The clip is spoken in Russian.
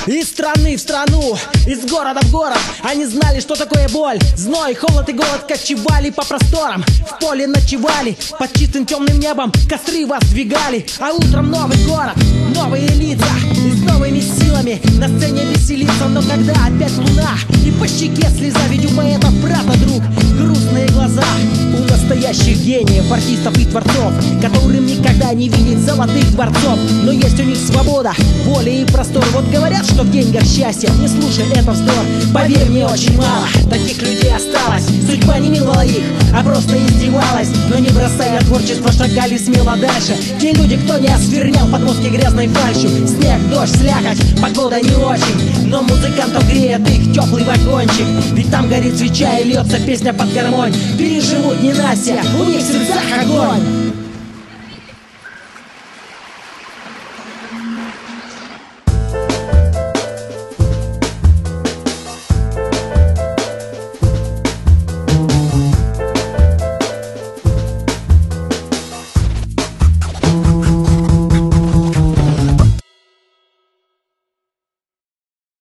Из страны в страну, из города в город. Они знали, что такое боль, зной, холод и голод. Кочевали по просторам, в поле ночевали, под чистым темным небом костры воздвигали. А утром новый город, новые лица, и с новыми силами на сцене веселиться. Но когда опять луна, и по щеке слеза, ведь у поэтов брата друг, грустные глаза. У настоящих гениев, артистов и творцов, которым никогда не видеть золотых дворцов. Но есть у них свобода, воля и простор. Вот говорят, что в деньгах счастье, не слушай, это вздор. Поверь мне, очень мало таких людей осталось. Судьба не миловала их, а просто издевалась. Но не бросая творчество, шагали смело дальше. Те люди, кто не осквернял подмостки грязной фальшью. Снег, дождь, слякоть, погода не очень, но музыкантов греет их теплый вагончик. Ведь там горит свеча и льется песня под гармонь. Переживут ненастья, у них в сердцах огонь.